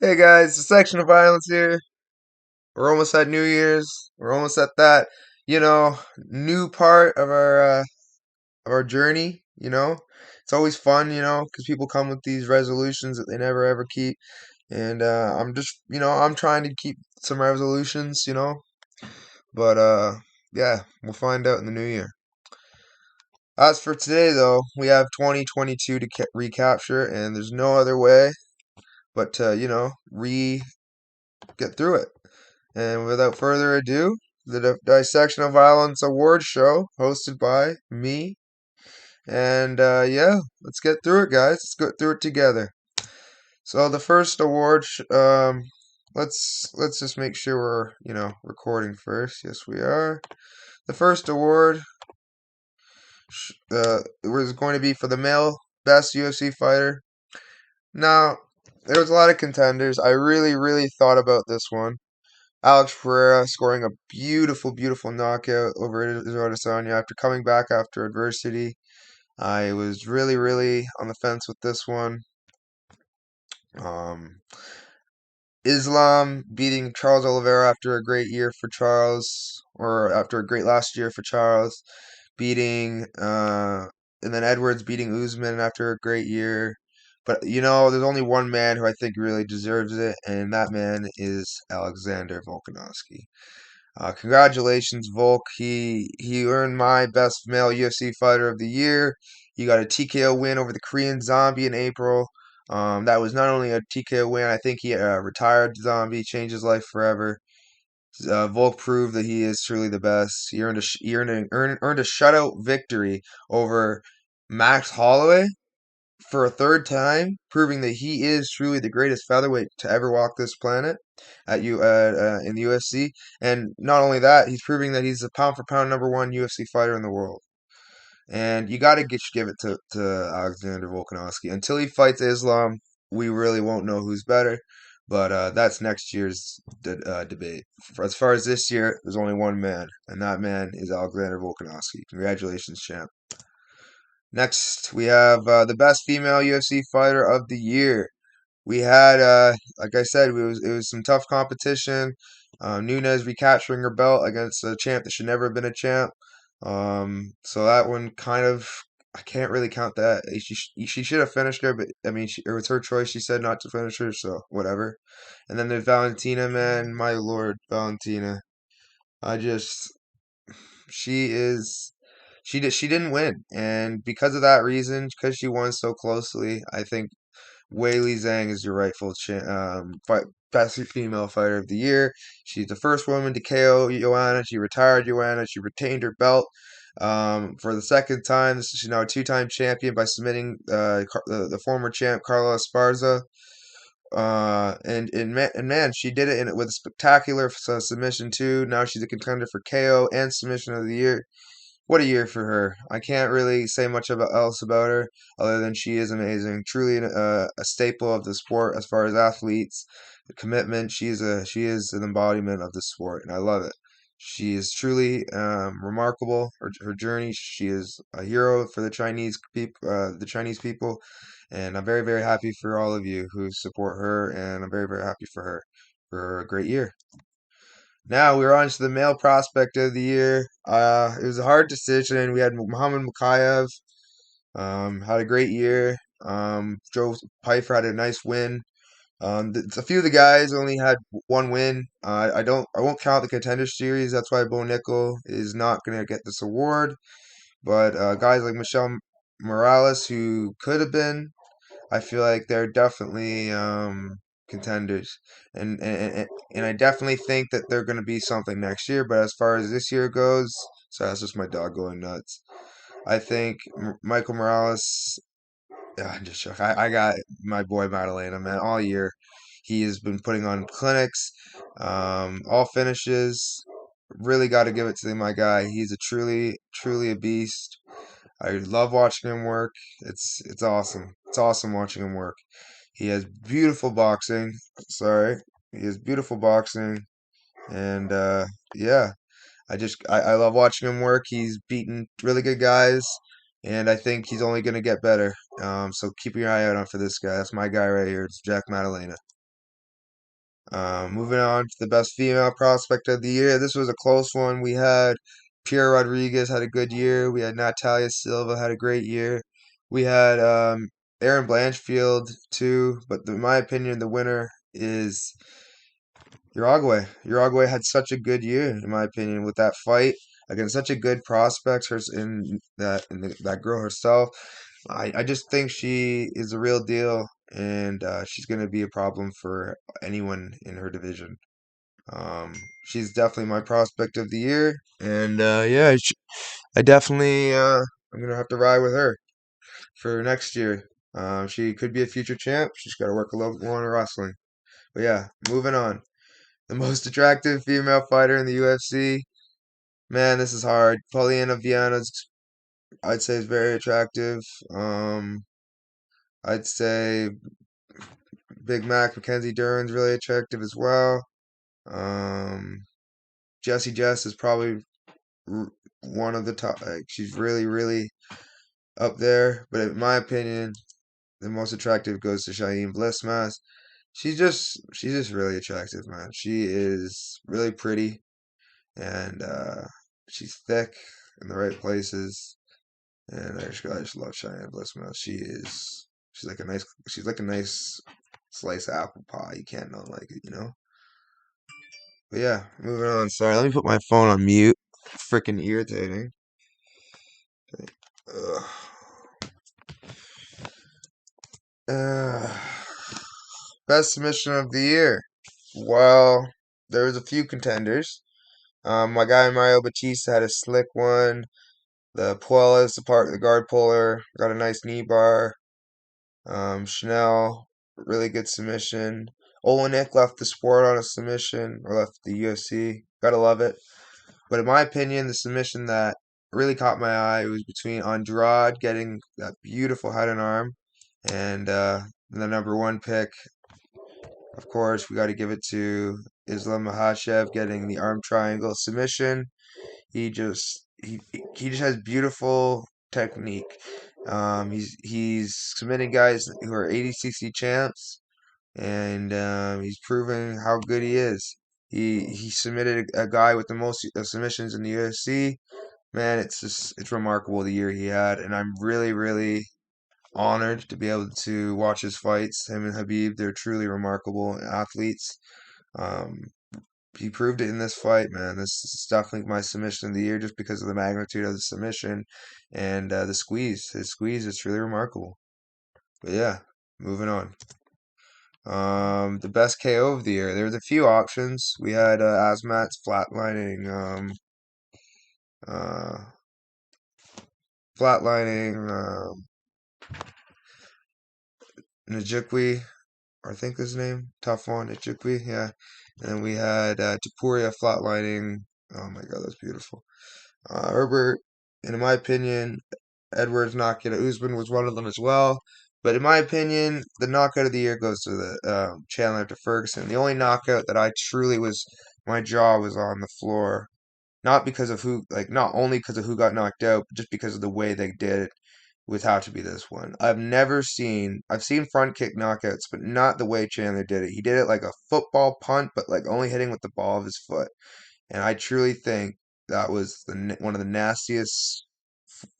Hey guys, Dissection of Violence here. We're almost at New Year's. We're almost at that, new part of our journey. It's always fun, because people come with these resolutions that they never ever keep. And I'm just, I'm trying to keep some resolutions, But yeah, we'll find out in the new year. As for today, though, we have 2022 to recapture, and there's no other way but to, get through it. And without further ado, the Dissection of Violence Award Show, hosted by me. And yeah, let's get through it, guys. Let's go through it together. So the first award, let's just make sure we're recording first. Yes, we are. The first award was going to be for the male best UFC fighter. Now, there was a lot of contenders. I really thought about this one. Alex Pereira scoring a beautiful, beautiful knockout over Israel Adesanya after coming back after adversity. I was really on the fence with this one. Um, Islam beating Charles Oliveira after a great year for Charles, or after a great last year for Charles, beating, and then Edwards beating Usman after a great year. But there's only one man who I think really deserves it, and that man is Alexander Volkanovski. Congratulations, Volk. He earned my best male UFC fighter of the year. He got a TKO win over the Korean Zombie in April. That was not only a TKO win, I think he retired Zombie, changed his life forever. Volk proved that he is truly the best. He earned a shutout victory over Max Holloway for a third time, proving that he is truly the greatest featherweight to ever walk this planet in the UFC. And not only that, he's proving that he's the pound for pound number one UFC fighter in the world. And you got to give it to Alexander Volkanovski. Until he fights Islam, we really won't know who's better. But that's next year's debate. As far as this year, there's only one man, and that man is Alexander Volkanovski. Congratulations, champ. Next, we have the best female UFC fighter of the year. We had, like I said, it was some tough competition. Nunes recapturing her belt against a champ that should never have been a champ. So that one kind of, I can't really count that. She should have finished her, but I mean, it was her choice. She said not to finish her, so whatever. And then there's Valentina, man, my lord, Valentina. I just, she is. She didn't win, and because of that reason, because she won so closely, I think Weili Zhang is your rightful best female fighter of the year. She's the first woman to KO Joanna. She retired Joanna. She retained her belt for the second time. She's now a two-time champion by submitting the former champ Carla Esparza. And man, she did it with a spectacular submission too. Now she's a contender for KO and submission of the year. What a year for her. I can't really say much else about her other than she is amazing. Truly a staple of the sport as far as athletes, the commitment. She is an embodiment of the sport, and I love it. She is truly remarkable. Her journey. She is a hero for the Chinese people, and I'm very happy for all of you who support her, and I'm very happy for a great year. Now we're on to the male prospect of the year. It was a hard decision. We had Muhammad Mukayev, had a great year. Joe Pyfer had a nice win. A few of the guys only had one win. I won't count the contender series. That's why Bo Nickel is not going to get this award. But guys like Michelle Morales, who could have been, I feel like they're definitely contenders, and I definitely think that they're going to be something next year. But as far as this year goes, so that's just my dog going nuts. I think Michael Morales. I'm just shocked. I got my boy Madalena, man, all year. He has been putting on clinics, all finishes. Really got to give it to my guy. He's a truly a beast. I love watching him work. It's awesome. It's awesome watching him work. He has beautiful boxing. Sorry. He has beautiful boxing. And yeah, I love watching him work. He's beaten really good guys, and I think he's only gonna get better. So keep your eye out on for this guy. That's my guy right here. It's Jack Maddalena. Moving on to the best female prospect of the year. This was a close one. We had Pierre Rodriguez had a good year. We had Natalia Silva had a great year. We had Erin Blanchfield too. But in my opinion, the winner is Uruguay. Uruguay had such a good year, in my opinion, with that fight against such a good prospect. Her that girl herself. I just think she is the real deal, and she's going to be a problem for anyone in her division. Um, she's definitely my prospect of the year, and yeah, I definitely I'm gonna have to ride with her for next year. She could be a future champ. She's got to work a little bit more on her wrestling. But yeah, moving on. The most attractive female fighter in the UFC. Man, this is hard. Paulina Viana's, I'd say, is very attractive. I'd say Big Mac Mackenzie Dern's really attractive as well. Um, Jessie Jess is probably one of the top. Like, she's really, really up there. But in my opinion, the most attractive goes to Shailene Blissmas. She's just really attractive, man. She is really pretty, and she's thick in the right places. And I just love Cheyenne Blissmouth. She's like a nice slice of apple pie. You can't not like it, you know. But yeah, moving on. Sorry, let me put my phone on mute. Freaking irritating. Ugh. Uh, Best submission of the year. Well, there was a few contenders. My guy Mario Batista had a slick one. The Puelas, the guard puller, got a nice knee bar. Chanel, really good submission. Olenek left the sport on a submission, or left the UFC. Gotta love it. But in my opinion, the submission that really caught my eye was between Andrade getting that beautiful head and arm, and the number one pick. Of course, we got to give it to Islam Makhachev getting the arm triangle submission. He just has beautiful technique. He's submitting guys who are 80cc champs, and he's proving how good he is. He submitted a guy with the most submissions in the UFC. Man, it's remarkable the year he had, and I'm really really honored to be able to watch his fights. Him and Habib, they're truly remarkable athletes. Um, he proved it in this fight, man. This is definitely my submission of the year just because of the magnitude of the submission and the squeeze. His squeeze is truly remarkable. But yeah, moving on. The best KO of the year. There was a few options. We had Asmat's flatlining, uh, flatlining Najikwi, I think his name. Tough one, Najikwi, yeah. And then we had Tapuria flatlining. Oh my God, that's beautiful. Herbert, and in my opinion, Edwards knockout of Usman was one of them as well. But in my opinion, the knockout of the year goes to the Chandler to Ferguson. The only knockout that I truly was, my jaw was on the floor. Not because of who, like, not only because of who got knocked out, but just because of the way they did it with how to be this one. I've seen front kick knockouts, but not the way Chandler did it. He did it like a football punt, but like only hitting with the ball of his foot. And I truly think that was one of the nastiest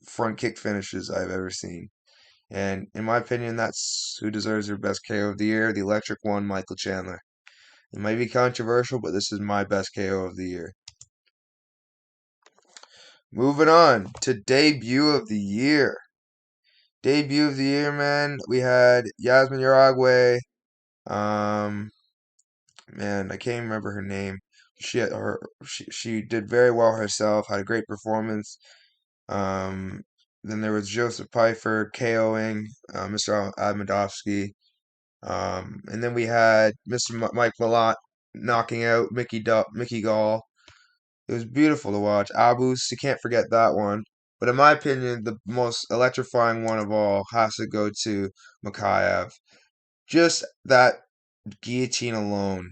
front kick finishes I've ever seen. And in my opinion, that's who deserves their best KO of the year, the electric one, Michael Chandler. It might be controversial, but this is my best KO of the year. Moving on to debut of the year. Debut of the year, man. We had Yasmin Yaragwe. Um, Man, I can't remember her name. She did very well herself. Had a great performance. Um, then there was Joseph Pfeiffer KOing Mr. Admadovsky. And then we had Mr. Mike Malott knocking out Mickey Gall. It was beautiful to watch. Abus, you can't forget that one. But in my opinion, the most electrifying one of all has to go to Makayev. Just that guillotine alone.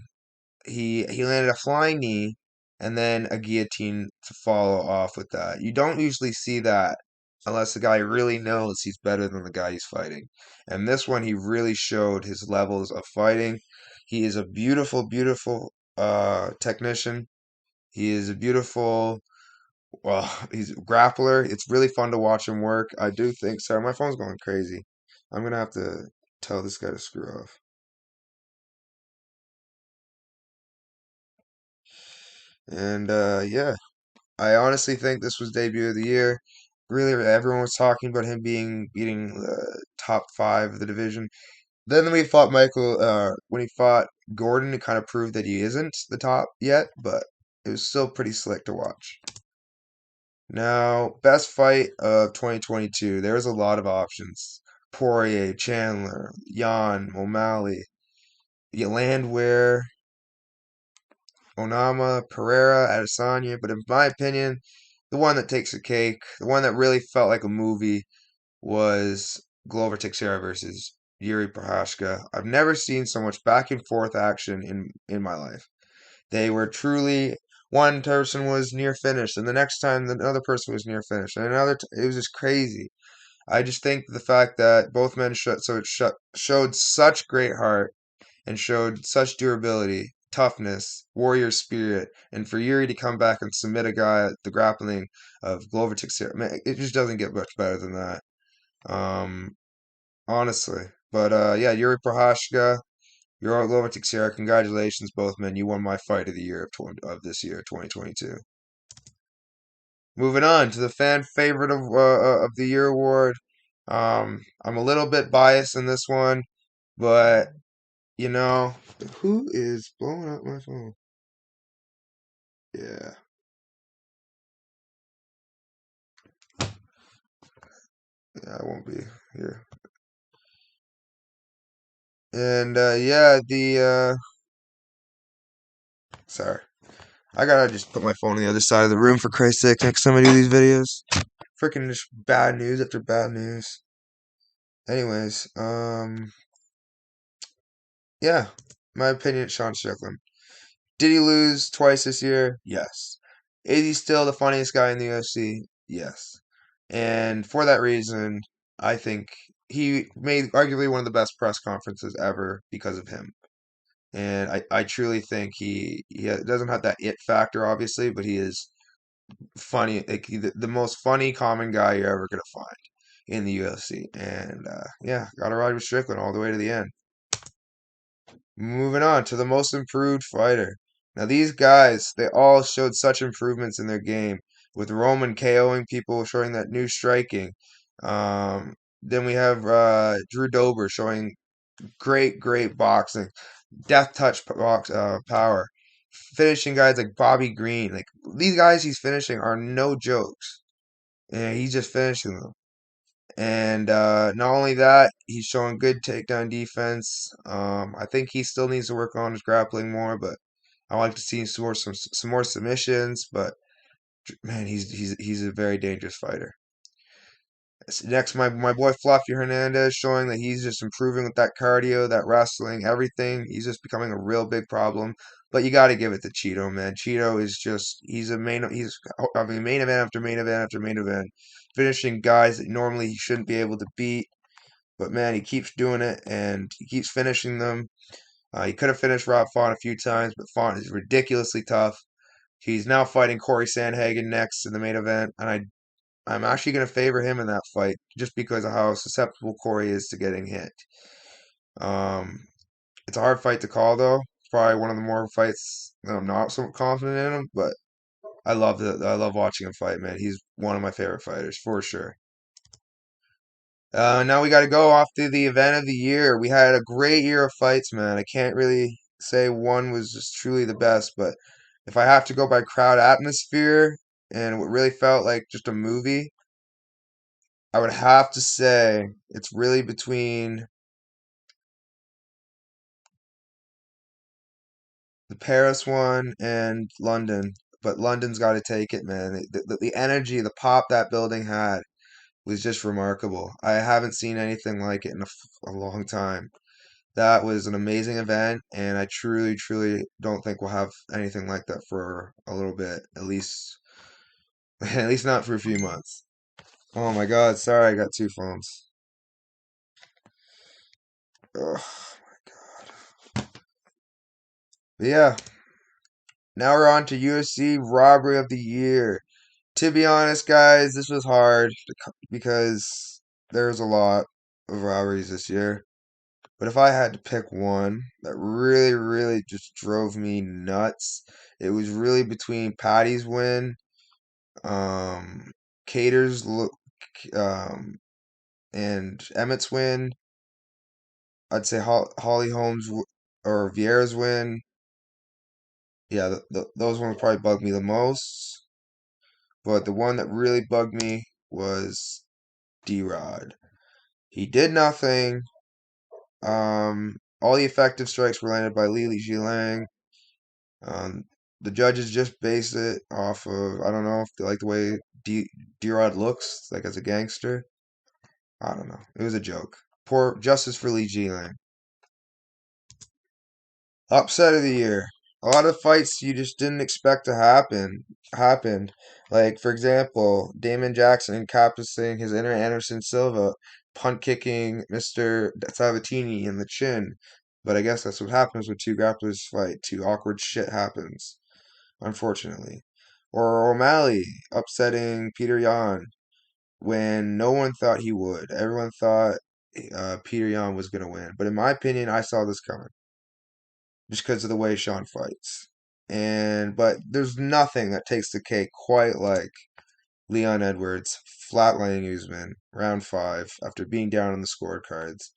He landed a flying knee and then a guillotine to follow off with that. You don't usually see that unless the guy really knows he's better than the guy he's fighting. And this one, he really showed his levels of fighting. He is a beautiful, beautiful technician. He is a beautiful, well, he's a grappler. It's really fun to watch him work. I do think, sorry, my phone's going crazy. I'm gonna have to tell this guy to screw off. And yeah, I honestly think this was debut of the year. Really, everyone was talking about him beating the top five of the division. Then when he fought when he fought Gordon, it kind of proved that he isn't the top yet, but it was still pretty slick to watch. Now, best fight of 2022. There was a lot of options. Poirier, Chandler, Jan, O'Malley, Landwehr, Onama, Pereira, Adesanya. But in my opinion, the one that takes the cake, the one that really felt like a movie, was Glover Teixeira versus Yuri Prohashka. I've never seen so much back and forth action in my life. They were truly, one person was near finish, and the next time another person was near finish, and it was just crazy. I just think the fact that both men showed such great heart and showed such durability, toughness, warrior spirit, and for Yuri to come back and submit a guy at the grappling of Glover Teixeira, man, it just doesn't get much better than that. Um, honestly. But yeah, Yuri Prohashka, you're Glover Teixeira. Congratulations, both men. You won my fight of the year of this year, 2022. Moving on to the fan favorite of the year award. I'm a little bit biased in this one, but you know, who is blowing up my phone? Yeah, yeah, I won't be here. And yeah, the sorry, I gotta just put my phone on the other side of the room for Christ's sake. Next time I do these videos, freaking just bad news after bad news. Anyways, yeah, my opinion, Sean Strickland. Did he lose twice this year? Yes. Is he still the funniest guy in the UFC? Yes. And for that reason, I think he made arguably one of the best press conferences ever because of him. And I truly think he doesn't have that it factor, obviously, but he is funny, like the most funny common guy you're ever gonna find in the UFC. And yeah, gotta ride with Strickland all the way to the end. Moving on to the most improved fighter. Now these guys, they all showed such improvements in their game, with Roman KOing people, showing that new striking. Then we have Drew Dober showing great boxing, death touch power, finishing guys like Bobby Green. Like these guys he's finishing are no jokes, and he's just finishing them. And not only that, he's showing good takedown defense. I think he still needs to work on his grappling more, but I like to see some more submissions. But man, he's a very dangerous fighter. Next, my boy Fluffy Hernandez showing that he's just improving with that cardio, that wrestling, everything. He's just becoming a real big problem. But you got to give it to Cheeto, man. Cheeto is just he's I mean main event after main event after main event, finishing guys that normally he shouldn't be able to beat. But man, he keeps doing it and he keeps finishing them. He could have finished Rob Font a few times, but Font is ridiculously tough. He's now fighting Corey Sandhagen next in the main event, and I'm actually going to favor him in that fight just because of how susceptible Corey is to getting hit. Um, it's a hard fight to call though. It's probably one of the more fights that I'm not so confident in him, but I love watching him fight, man. He's one of my favorite fighters for sure. Now we got to go off to the event of the year. We had a great year of fights, man. I can't really say one was just truly the best, but if I have to go by crowd atmosphere and what really felt like just a movie, I would have to say it's really between the Paris one and London. But London's got to take it, man. The energy, the pop that building had was just remarkable. I haven't seen anything like it in a long time. That was an amazing event, and I truly don't think we'll have anything like that for a little bit, at least, at least not for a few months. Oh my God, sorry, I got two phones. Ugh. But yeah, now we're on to UFC Robbery of the Year. To be honest, guys, this was hard because there's a lot of robberies this year. But if I had to pick one that really, really just drove me nuts, it was really between Patty's win, um, Cater's um, and Emmett's win. I'd say Holly Holmes or Vieira's win. Yeah, those ones probably bugged me the most. But the one that really bugged me was D-Rod. He did nothing. All the effective strikes were landed by Li Jilang. Um, the judges just based it off of, I don't know if they like the way D-Rod looks, like as a gangster. I don't know. It was a joke. Poor justice for Li Jilang. Upset of the year. A lot of fights you just didn't expect to happened. Like for example, Damon Jackson encompassing his inner Anderson Silva, punt kicking Mr. Sabatini in the chin. But I guess that's what happens when two grapplers fight. Two awkward shit happens, unfortunately. Or O'Malley upsetting Peter Yan when no one thought he would. Everyone thought Peter Yan was going to win. But in my opinion, I saw this coming just because of the way Sean fights. But there's nothing that takes the cake quite like Leon Edwards flatlining Usman round five after being down on the scorecards.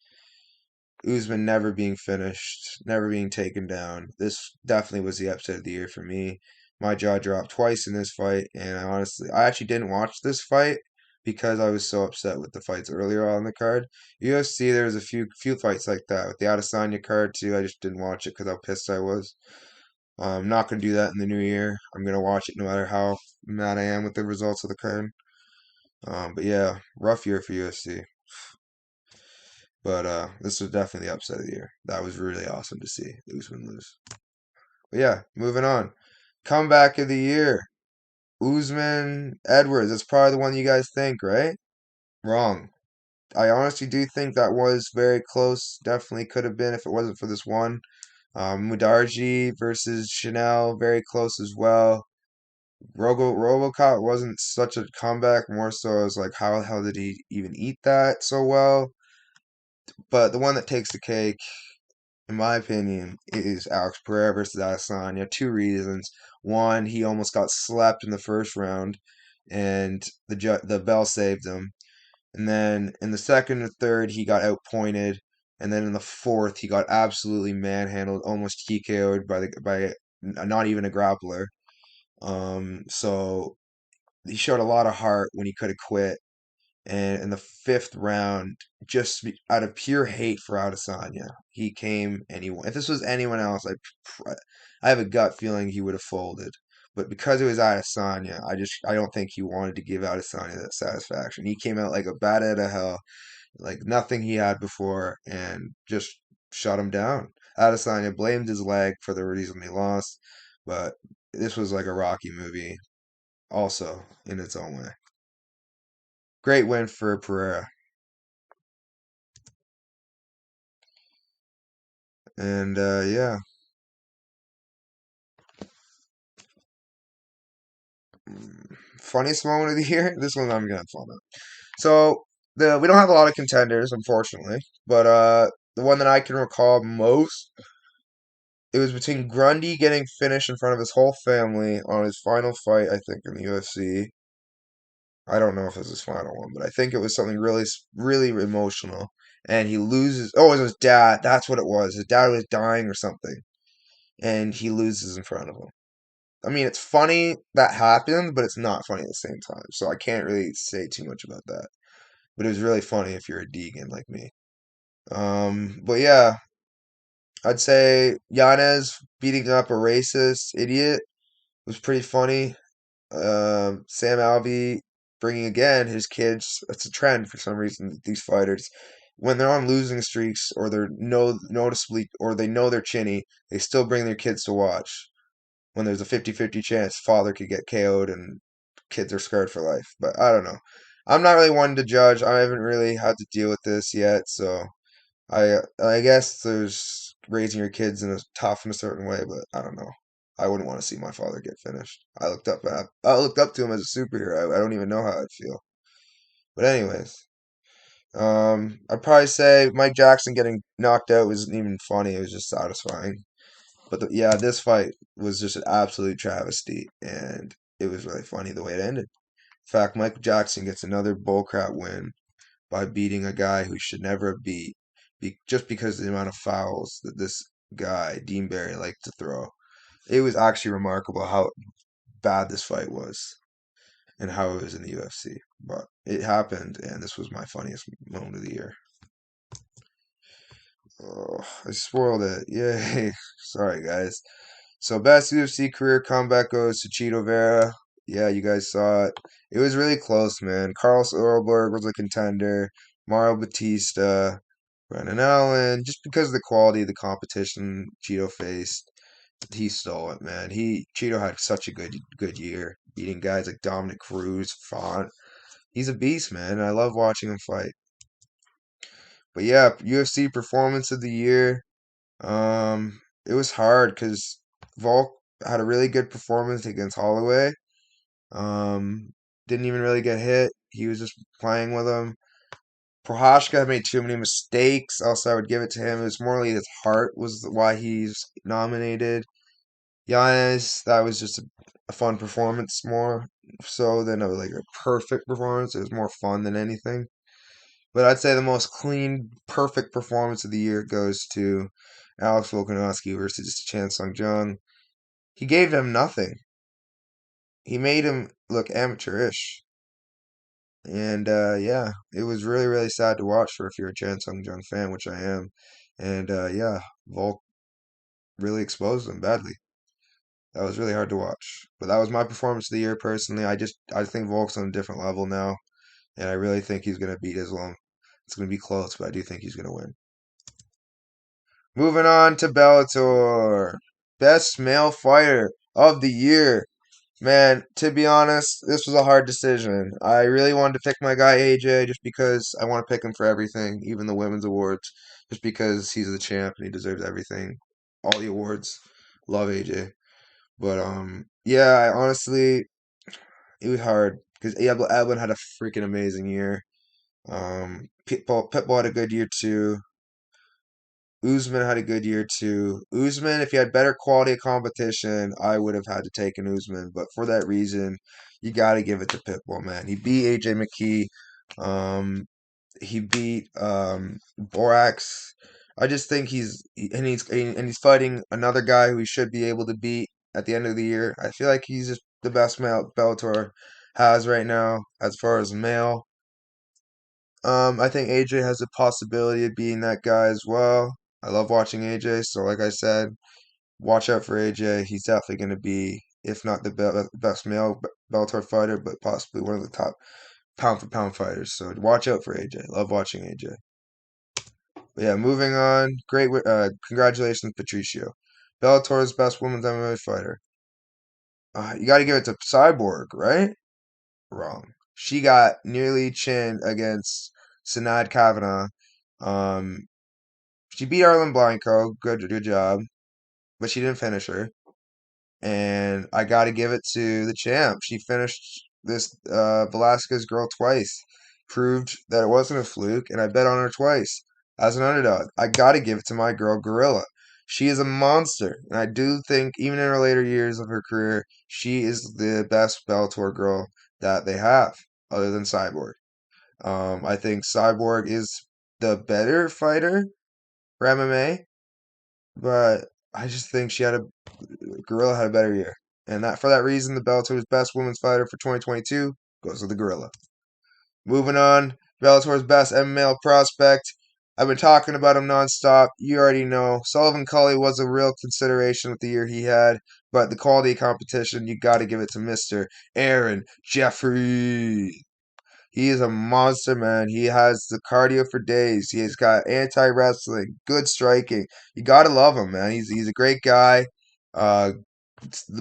Usman never being finished, never being taken down. This definitely was the upset of the year for me. My jaw dropped twice in this fight, and I actually didn't watch this fight because I was so upset with the fights earlier on the card. UFC, there was a few fights like that with the Adesanya card too. I just didn't watch it because how pissed I was. I'm not gonna do that in the new year. I'm gonna watch it no matter how mad I am with the results of the card. But yeah, rough year for UFC. But this was definitely the upset of the year. That was really awesome to see Usman lose. But yeah, moving on. Comeback of the year. Usman Edwards. That's probably the one you guys think, right? Wrong. I honestly do think that was very close. Definitely could have been if it wasn't for this one. Mudarji versus Chanel, very close as well. Robocop wasn't such a comeback. More so, I was like, how the hell did he even eat that so well? But the one that takes the cake, in my opinion, is Alex Pereira versus Adesanya. Two reasons. One, he almost got slapped in the first round, and the bell saved him. And then in the second and third, he got outpointed. And then in the fourth, he got absolutely manhandled, almost TKO'd by not even a grappler. So he showed a lot of heart when he could have quit. And in the fifth round, just out of pure hate for Adesanya, he came and he won. If this was anyone else, I have a gut feeling he would have folded. But because it was Adesanya, I don't think he wanted to give Adesanya that satisfaction. He came out like a bat out of hell, like nothing he had before, and just shut him down. Adesanya blamed his leg for the reason he lost, but this was like a Rocky movie, also in its own way. Great win for Pereira. And yeah, funniest moment of the year. This one I'm gonna fun of. So we don't have a lot of contenders, unfortunately, but the one that I can recall most, it was between Grundy getting finished in front of his whole family on his final fight, I think, in the UFC. I don't know if it was his final one, but I think it was something really, really emotional. And he loses. Oh, it was his dad. That's what it was. His dad was dying or something, and he loses in front of him. I mean, it's funny that happened, but it's not funny at the same time. So I can't really say too much about that. But it was really funny if you're a Deegan like me. But yeah, I'd say Yanez beating up a racist idiot was pretty funny. Sam Alvey bringing again his kids. That's a trend for some reason. These fighters, when they're on losing streaks or they're noticeably or they know they're chinny, they still bring their kids to watch. When there's a 50-50 chance father could get KO'd and kids are scarred for life. But I don't know. I'm not really one to judge. I haven't really had to deal with this yet, so I guess there's raising your kids in a tough in a certain way, but I don't know. I wouldn't want to see my father get finished. I looked up to him as a superhero. I don't even know how I'd feel. But anyways, I'd probably say Mike Jackson getting knocked out wasn't even funny. It was just satisfying. But yeah, this fight was just an absolute travesty, and it was really funny the way it ended. In fact, Mike Jackson gets another bullcrap win by beating a guy who should never have just because of the amount of fouls that this guy, Dean Barry, liked to throw. It was actually remarkable how bad this fight was and how it was in the UFC. But it happened, and this was my funniest moment of the year. Oh, I spoiled it. Yay. Sorry, guys. So, best UFC career comeback goes to Cheeto Vera. Yeah, you guys saw it. It was really close, man. Carl Soderbergh was a contender. Mario Batista, Brendan Allen. Just because of the quality of the competition Cheeto faced, he stole it, man. Cheeto had such a good year, beating guys like Dominic Cruz, Font. He's a beast, man. And I love watching him fight. But yeah, UFC performance of the year. It was hard because Volk had a really good performance against Holloway. Didn't even really get hit. He was just playing with him. Prohashka made too many mistakes. Also, I would give it to him. It was more like his heart was why he's nominated. Giannis, that was just a fun performance more so than a perfect performance. It was more fun than anything. But I'd say the most clean, perfect performance of the year goes to Alex Volkanovski versus Chan Sung Jung. He gave him nothing. He made him look amateurish. And yeah, it was really, really sad to watch for if you're a Chan Sung Jung fan, which I am. And yeah, Volk really exposed him badly. That was really hard to watch. But that was my performance of the year personally. I think Volk's on a different level now, and I really think he's gonna beat Islam. It's gonna be close, but I do think he's gonna win. Moving on to Bellator. Best male fighter of the year. Man, to be honest, this was a hard decision. I really wanted to pick my guy AJ just because I want to pick him for everything, even the women's awards, just because he's the champ and he deserves everything. All the awards. Love AJ. But yeah, I honestly it was hard because Evelyn had a freaking amazing year. Pitbull had a good year too. Usman had a good year too. Usman, if he had better quality of competition, I would have had to take an Usman. But for that reason, you got to give it to Pitbull, man. He beat AJ McKee. Um, he beat Borax. I just think he's fighting another guy who he should be able to beat at the end of the year. I feel like he's just the best male Bellator has right now as far as male. I think AJ has a possibility of being that guy as well. I love watching AJ, so like I said, watch out for AJ. He's definitely going to be, if not the best male Bellator fighter, but possibly one of the top pound for pound fighters. So watch out for AJ. Love watching AJ. But yeah, moving on. Congratulations, Patricio. Bellator's best women's MMA fighter. You got to give it to Cyborg, right? Wrong. She got nearly chin against Sinad Kavanaugh. Um, she beat Arlen Blanco. Good job. But she didn't finish her. And I got to give it to the champ. She finished this Velasquez girl twice. Proved that it wasn't a fluke, and I bet on her twice as an underdog. I got to give it to my girl Gorilla. She is a monster, and I do think even in her later years of her career, she is the best Bellator girl that they have, other than Cyborg. I think Cyborg is the better fighter for MMA, but I just think Gorilla had a better year. And that for that reason, the Bellator's best women's fighter for 2022 goes to the Gorilla. Moving on, Bellator's best MMA prospect. I've been talking about him nonstop. You already know. Sullivan Cully was a real consideration with the year he had, but the quality of competition, you got to give it to Mr. Aaron Jeffrey. He is a monster, man. He has the cardio for days. He has got anti-wrestling, good striking. You gotta love him, man. He's a great guy. Uh,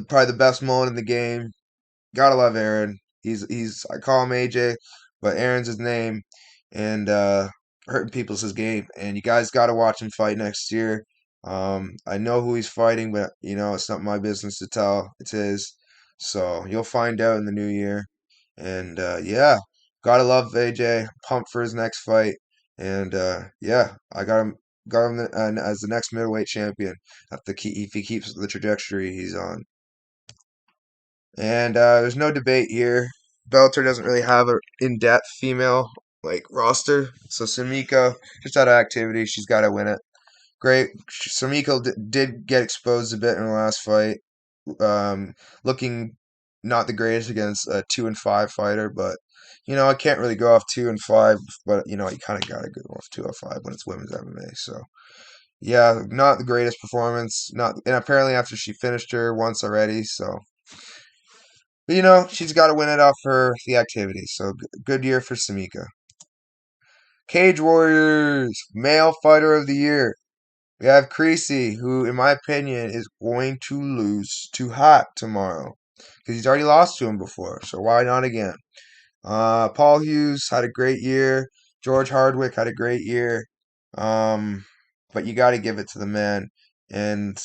probably the best mullet in the game. Gotta love Aaron. He's I call him AJ, but Aaron's his name, and hurting people's his game. And you guys gotta watch him fight next year. I know who he's fighting, but it's not my business to tell. It's his. So you'll find out in the new year. And yeah, gotta love AJ. Pumped for his next fight. And yeah, I got him as the next middleweight champion if he keeps the trajectory he's on. And there's no debate here. Bellator doesn't really have an in-depth female like roster, so Samiko just out of activity, she's got to win it. Great, Samiko did get exposed a bit in her last fight, um, looking not the greatest against a 2-5 fighter, but I can't really go off 2-5, but you kind of gotta go off 2-5 when it's women's MMA. So yeah, not the greatest performance, not and apparently after she finished her once already, so. But she's got to win it off for the activity. So good year for Samika. Cage Warriors, male fighter of the year. We have Creasy, who, in my opinion, is going to lose to Hot tomorrow because he's already lost to him before. So why not again? Paul Hughes had a great year. George Hardwick had a great year. Um, but you got to give it to the man. And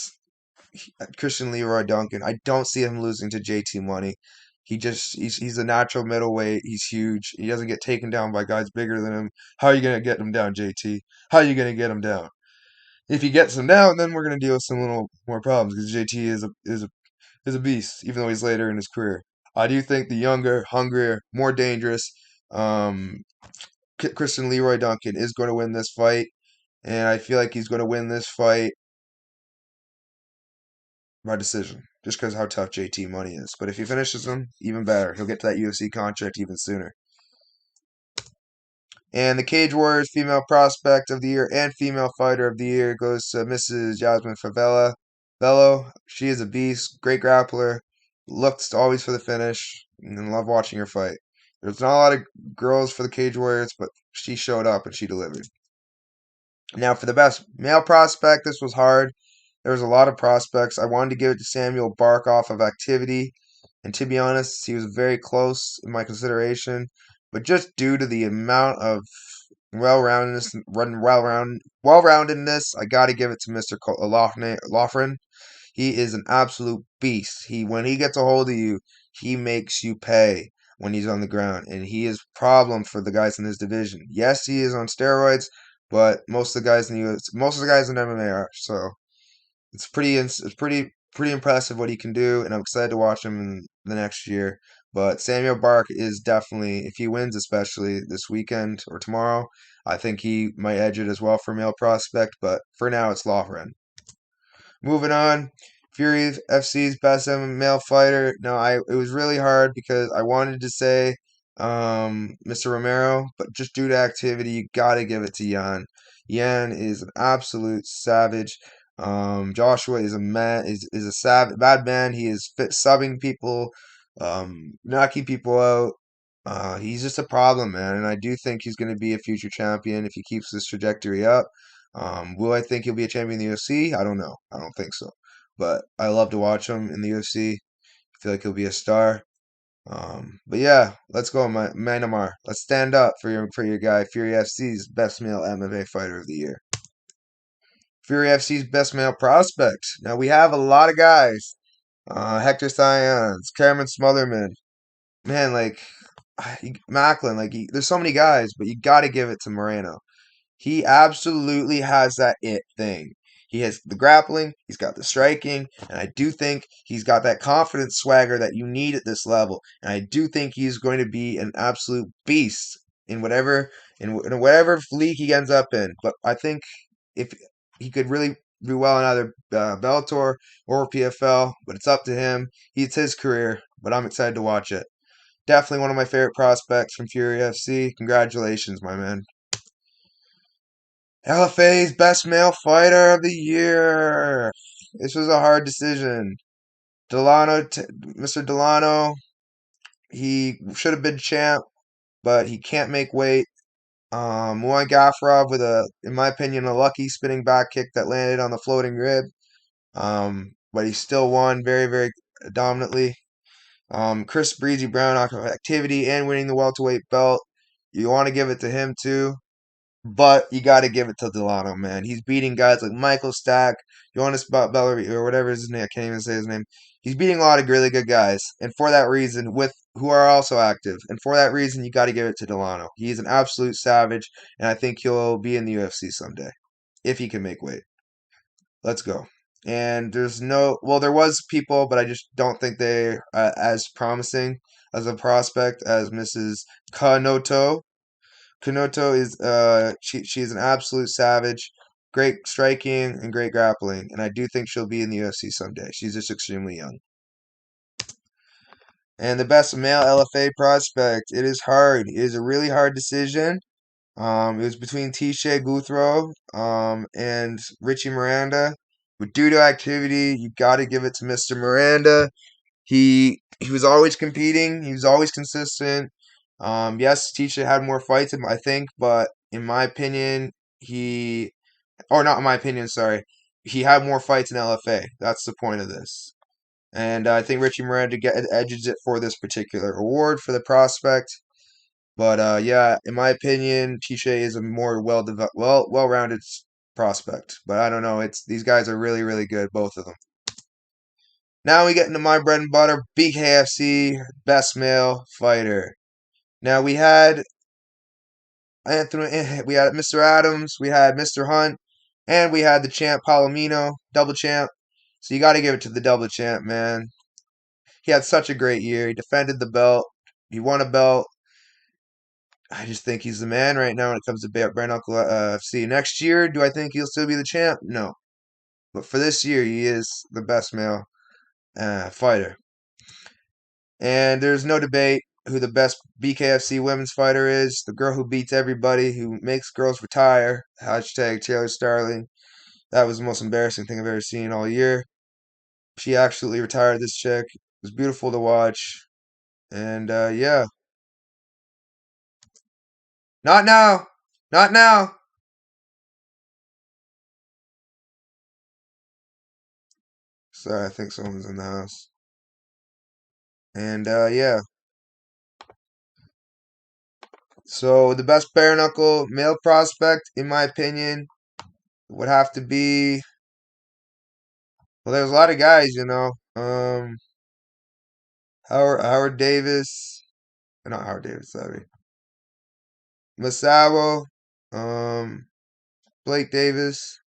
Christian Leroy Duncan. I don't see him losing to JT Money. He's a natural middleweight. He's huge. He doesn't get taken down by guys bigger than him. How are you gonna get him down, JT? How are you gonna get him down? If he gets him down, then we're gonna deal with some little more problems because JT is a beast, even though he's later in his career. I do think the younger, hungrier, more dangerous um, Christian Leroy Duncan is going to win this fight, and I feel like he's going to win this fight by decision, just because how tough JT Money is. But if he finishes him, even better. He'll get to that UFC contract even sooner. And the Cage Warriors Female Prospect of the Year and Female Fighter of the Year goes to Mrs. Jasmine Favela. Bello, she is a beast, great grappler, looks always for the finish, and love watching her fight. There's not a lot of girls for the Cage Warriors, but she showed up and she delivered. Now, for the best male prospect, this was hard. There was a lot of prospects. I wanted to give it to Samuel Barkoff of Activity, and to be honest, he was very close in my consideration. But just due to the amount of well-roundedness, I got to give it to Mr. Loughran. He is an absolute beast. When he gets a hold of you, he makes you pay when he's on the ground, and he is a problem for the guys in his division. Yes, he is on steroids, but most of the guys in the US, most of the guys in MMA are. So it's pretty impressive what he can do, and I'm excited to watch him in the next year. But Samuel Bark is definitely, if he wins, especially this weekend or tomorrow, I think he might edge it as well for male prospect. But for now, it's Loughran. Moving on, Fury FC's best male fighter. No, it was really hard because I wanted to say Mr. Romero, but just due to activity, you gotta give it to Yan. Yan is an absolute savage. Joshua is a man is a bad man. He is subbing people, knocking people out. He's just a problem, man, and I do think he's going to be a future champion if he keeps this trajectory up. Will I think he'll be a champion in the UFC? I don't know. I don't think so. But I love to watch him in the UFC. I feel like he'll be a star. But yeah, let's go, Manamar. Let's stand up for your guy, Fury FC's best male MMA fighter of the year. Fury FC's best male prospect. Now we have a lot of guys. Hector Sions, Cameron Smotherman. Man, like Macklin, there's so many guys, but you got to give it to Moreno. He absolutely has that it thing. He has the grappling, he's got the striking, and I do think he's got that confidence swagger that you need at this level. And I do think he's going to be an absolute beast in whatever league he ends up in. But I think if he could really do well in either Bellator or PFL, but it's up to him. It's his career, but I'm excited to watch it. Definitely one of my favorite prospects from Fury FC. Congratulations, my man. LFA's best male fighter of the year. This was a hard decision. Mr. Delano, he should have been champ, but he can't make weight. Muay Gafurov with in my opinion, a lucky spinning back kick that landed on the floating rib. But he still won very, very dominantly. Chris Breezy Brown off of activity and winning the welterweight belt. You want to give it to him too. but you got to give it to Delano, man. He's beating guys like Michael Stack, Jonas Bellery, or whatever his name. I can't even say his name. He's beating a lot of really good guys, and for that reason, with who are also active, and for that reason, you got to give it to Delano. He's an absolute savage, and I think he'll be in the UFC someday if he can make weight. Let's go. And there's no, well, there was people, but I just don't think they're as promising as a prospect as Mrs. Kanoto. Kanoto is she's an absolute savage, great striking and great grappling, and I do think she'll be in the UFC someday. She's just extremely young. And the best male LFA prospect, it is hard. It is a really hard decision. It was between Tisha Guthro and Richie Miranda. But due to activity, you got to give it to Mr. Miranda. He was always competing. He was always consistent. Yes, Tisha had more fights, I think, but in my opinion, or not in my opinion, sorry, he had more fights in LFA. That's the point of this. And I think Richie Miranda edges it for this particular award for the prospect. But yeah, in my opinion, Tisha is a more well-rounded prospect. But I don't know. It's these guys are really, really good, both of them. Now we get into my bread and butter, BKFC best male fighter. Now we had we had Mr. Adams, we had Mr. Hunt, and we had the champ Palomino, double champ. So you got to give it to the double champ, man. He had such a great year. He defended the belt. He won a belt. I just think he's the man right now when it comes to bare knuckle FC. Next year, do I think he'll still be the champ? No. But for this year, he is the best male fighter. And there's no debate who the best BKFC women's fighter is. The girl who beats everybody, who makes girls retire. Hashtag Taylor Starling. That was the most embarrassing thing I've ever seen all year. She absolutely retired this chick. It was beautiful to watch. And yeah. Not now. Not now. Sorry, I think someone's in the house. And yeah. So the best bare knuckle male prospect, in my opinion, would have to be. Well, there's a lot of guys, you know. Howard Davis, not Howard Davis, sorry. Masawa, um, Blake Davis,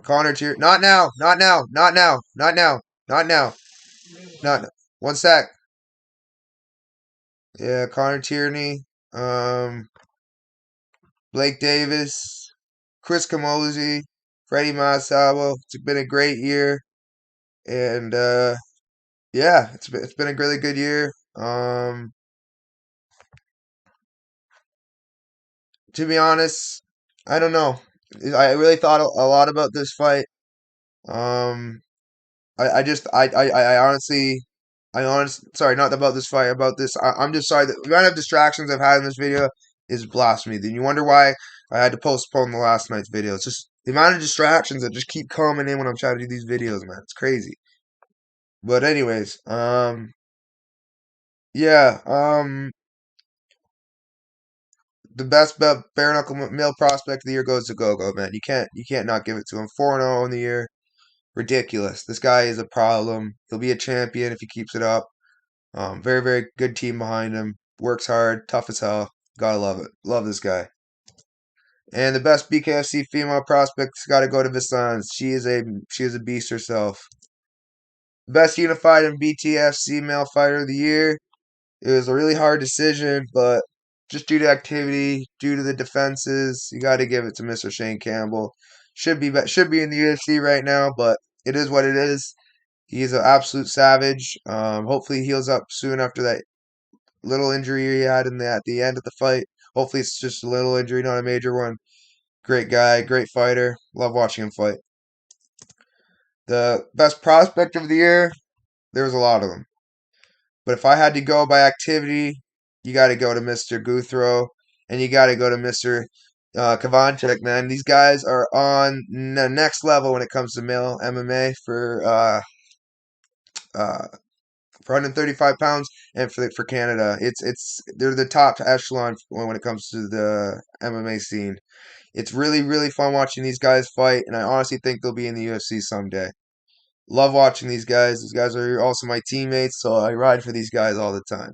Connor Tier. Not now, not now, not now, not now, not now, not. One sec. Yeah, Connor Tierney, Blake Davis, Chris Camozzi, Freddie Masawa. It's been a great year, and yeah, it's been a really good year. To be honest, I don't know. I really thought a lot about this fight. Um, I just sorry, not about this fight, about this. I'm just sorry that the amount of distractions I've had in this video is blasphemy. Then you wonder why I had to postpone the last night's video. It's just the amount of distractions that just keep coming in when I'm trying to do these videos, man. It's crazy. But anyways, yeah, the best bare knuckle male prospect of the year goes to Gogo, man. You can't not give it to him. 4-0 in the year. Ridiculous. This guy is a problem. He'll be a champion if he keeps it up. Very, very good team behind him. Works hard, tough as hell. Gotta love it. Love this guy. And the best BKFC female prospect's got to go to Visans. She is a beast herself. Best unified and BTFC male fighter of the year. It was a really hard decision, but just due to activity, due to the defenses, you got to give it to Mr. Shane Campbell. Should be in the UFC right now, but it is what it is. He's an absolute savage. Hopefully he heals up soon after that little injury he had at the end of the fight. Hopefully it's just a little injury, not a major one. Great guy, great fighter. Love watching him fight. The best prospect of the year, there was a lot of them. But if I had to go by activity, you got to go to Mr. Guthro and you got to go to Mr. Kavanchek, man. These guys are on the next level when it comes to male MMA for for 135 pounds, and for Canada. They're the top echelon when it comes to the MMA scene. It's really really fun watching these guys fight, and I honestly think they'll be in the UFC someday. Love watching these guys. These guys are also my teammates, so I ride for these guys all the time.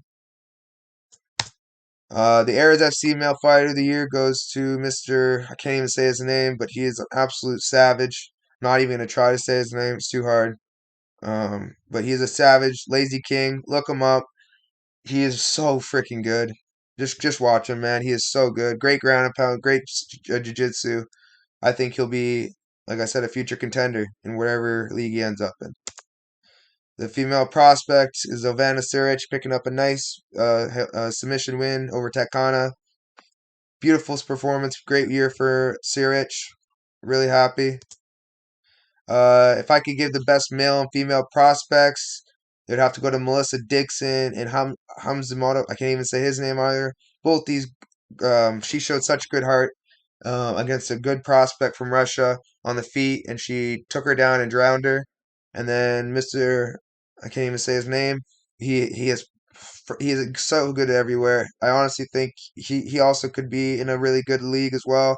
The Ares FC Male Fighter of the Year goes to Mr. I can't even say his name, but he is an absolute savage. Not even gonna try to say his name; it's too hard. But he is a savage, Lazy King. Look him up. He is so freaking good. Just watch him, man. He is so good. Great ground and pound, great jiu-jitsu. I think he'll be, like I said, a future contender in whatever league he ends up in. The female prospect is Ovana Suric, picking up a nice submission win over Takana. Beautiful performance, great year for Suric. Really happy. If I could give the best male and female prospects, they'd have to go to Melissa Dixon and Hamzamoto. I can't even say his name either. Both these, she showed such good heart against a good prospect from Russia on the feet, and she took her down and drowned her. And then Mr. I can't even say his name. He is he is so good everywhere. I honestly think he also could be in a really good league as well.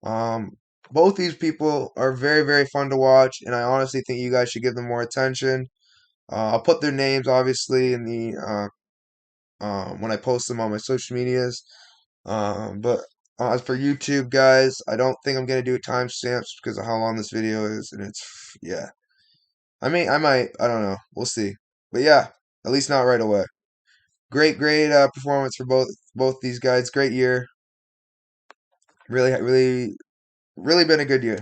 Um, Both these people are very, very fun to watch, and I honestly think you guys should give them more attention. I'll put their names obviously in the when I post them on my social medias. But as for YouTube, guys, I don't think I'm gonna do timestamps because of how long this video is, and it's yeah. I might, I don't know. We'll see. But yeah, at least not right away. Great performance for both these guys. Great year. Really been a good year.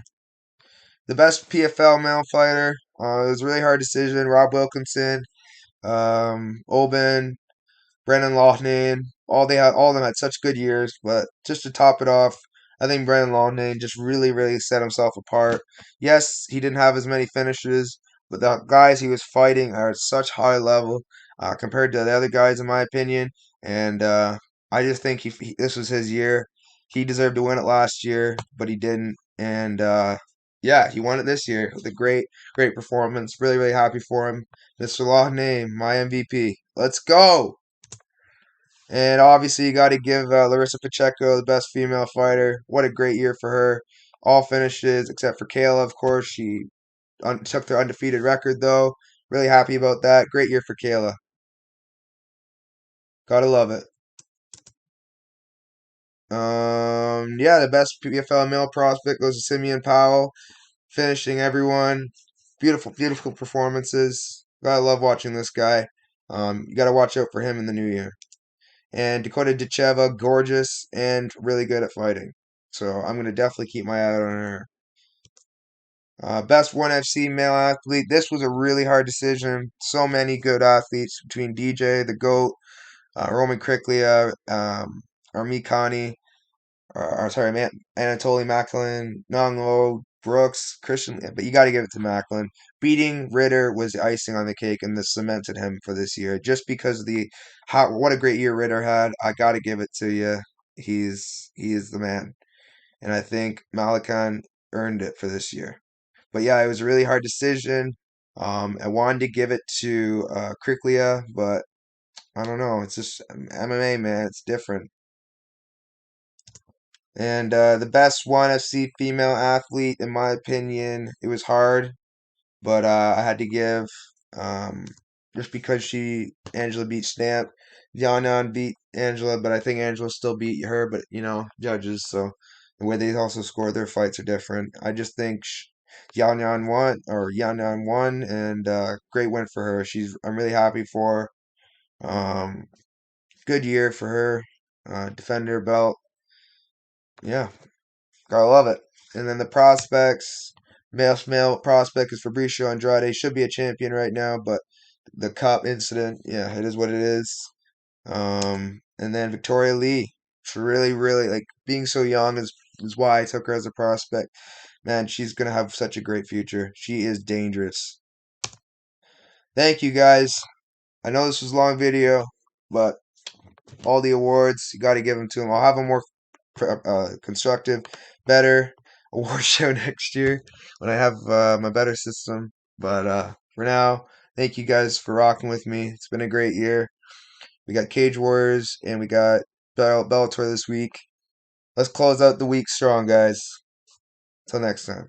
The best PFL male fighter. It was a really hard decision. Rob Wilkinson, Oben, Brendan Loughnane. All of them had such good years, but just to top it off, I think Brendan Loughnane just really set himself apart. Yes, he didn't have as many finishes, but the guys he was fighting are at such high level compared to the other guys, in my opinion. And I just think this was his year. He deserved to win it last year, but he didn't. And yeah, he won it this year with a great performance. Really happy for him. Mr. Loughnane, my MVP. Let's go! And obviously, you got to give Larissa Pacheco the best female fighter. What a great year for her. All finishes except for Kayla, of course. She took their undefeated record, though. Really happy about that. Great year for Kayla. Gotta love it. Yeah, the best PFL male prospect goes to Simeon Powell, finishing everyone. Beautiful performances. Gotta love watching this guy. You gotta watch out for him in the new year. And Dakota Dicheva, gorgeous and really good at fighting. So I'm going to definitely keep my eye on her. Best 1FC male athlete. This was a really hard decision. So many good athletes between DJ, the GOAT, Roman Kriklia, Armi Khani, sorry, Anatoly Macklin, Nonglo, Brooks, Christian, but you got to give it to Macklin. Beating Ritter was the icing on the cake, and this cemented him for this year. Just because of what a great year Ritter had, I got to give it to you. He is the man, and I think Malakan earned it for this year. But yeah, it was a really hard decision. I wanted to give it to Kriklia, but I don't know. It's just MMA, man. It's different. And the best 1FC female athlete, in my opinion, it was hard, but I had to give, um, just because Angela beat Stamp. Yanan beat Angela, but I think Angela still beat her, but judges, so the way they also score their fights are different. I just think Yanan won, and great win for her. I'm really happy for her. Good year for her. Defend her belt. Yeah. Gotta love it. And then the prospects, male prospect is Fabricio Andrade. Should be a champion right now, but the cop incident, yeah, it is what it is. And then Victoria Lee, she really like being so young is why I took her as a prospect. Man, she's gonna have such a great future. She is dangerous. Thank you guys. I know this was a long video, but all the awards you got to give them to them. I'll have a more constructive, better award show next year when I have my better system. But for now, Thank you guys for rocking with me. It's been a great year. We got Cage Warriors and we got Bellator this week. Let's close out the week strong, guys. Till next time.